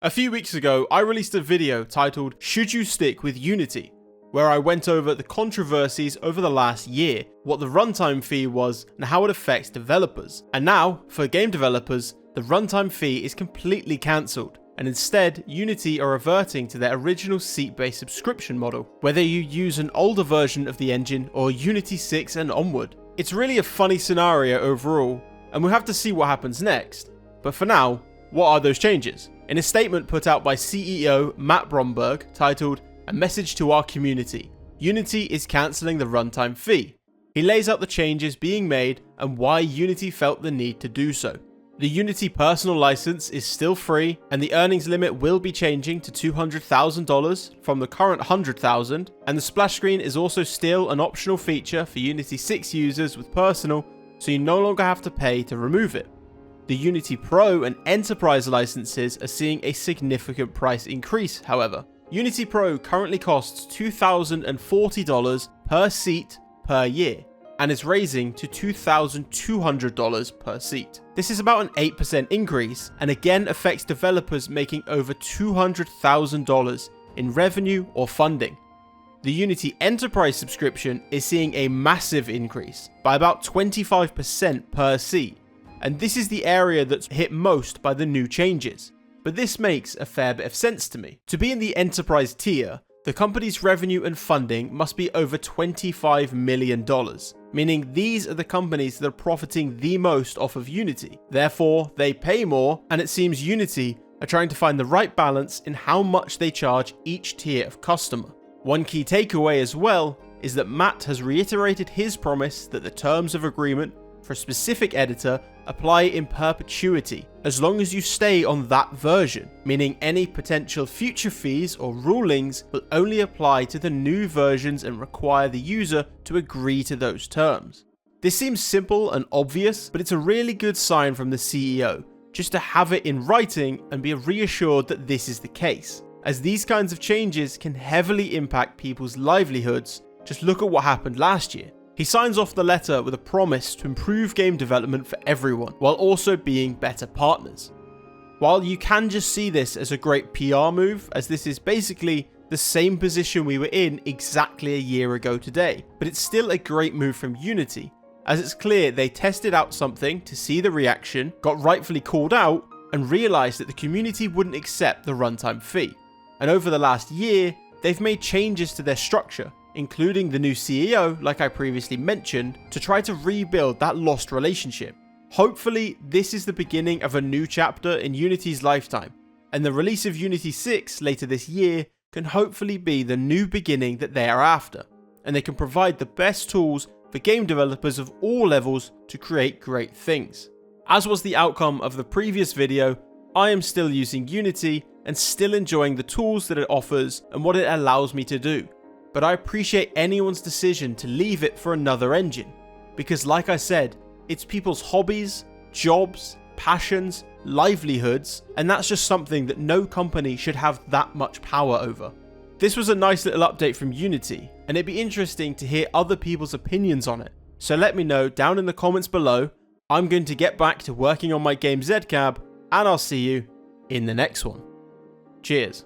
A few weeks ago, I released a video titled "Should You Stick with Unity?", where I went over the controversies over the last year, what the runtime fee was, and how it affects developers. And now, for game developers, the runtime fee is completely cancelled, and instead, Unity are reverting to their original seat-based subscription model, whether you use an older version of the engine or Unity 6 and onward. It's really a funny scenario overall, and we'll have to see what happens next. But for now, what are those changes? In a statement put out by CEO Matt Bromberg titled "A Message to Our Community," Unity is cancelling the runtime fee. He lays out the changes being made and why Unity felt the need to do so. The Unity personal license is still free, and the earnings limit will be changing to $200,000 from the current $100,000, and the splash screen is also still an optional feature for Unity 6 users with personal, so you no longer have to pay to remove it. The Unity Pro and Enterprise licenses are seeing a significant price increase, however. Unity Pro currently costs $2,040 per seat per year, and is raising to $2,200 per seat. This is about an 8% increase, and again affects developers making over $200,000 in revenue or funding. The Unity Enterprise subscription is seeing a massive increase by about 25% per seat, and this is the area that's hit most by the new changes. But this makes a fair bit of sense to me. To be in the Enterprise tier, the company's revenue and funding must be over $25 million, meaning these are the companies that are profiting the most off of Unity. Therefore, they pay more, and it seems Unity are trying to find the right balance in how much they charge each tier of customer. One key takeaway as well is that Matt has reiterated his promise that the terms of agreement for a specific editor apply in perpetuity, as long as you stay on that version, meaning any potential future fees or rulings will only apply to the new versions and require the user to agree to those terms. This seems simple and obvious, but it's a really good sign from the CEO, just to have it in writing and be reassured that this is the case, as these kinds of changes can heavily impact people's livelihoods. Just look at what happened last year. He signs off the letter with a promise to improve game development for everyone, while also being better partners. While you can just see this as a great PR move, as this is basically the same position we were in exactly a year ago today, but it's still a great move from Unity, as it's clear they tested out something to see the reaction, got rightfully called out, and realised that the community wouldn't accept the runtime fee. And over the last year, they've made changes to their structure, including the new CEO, like I previously mentioned, to try to rebuild that lost relationship. Hopefully, this is the beginning of a new chapter in Unity's lifetime, and the release of Unity 6 later this year can hopefully be the new beginning that they are after, and they can provide the best tools for game developers of all levels to create great things. As was the outcome of the previous video, I am still using Unity and still enjoying the tools that it offers and what it allows me to do. But I appreciate anyone's decision to leave it for another engine, because like I said, it's people's hobbies, jobs, passions, livelihoods, and that's just something that no company should have that much power over. This was a nice little update from Unity, and it'd be interesting to hear other people's opinions on it, so let me know down in the comments below. I'm going to get back to working on my game ZCab, and I'll see you in the next one. Cheers.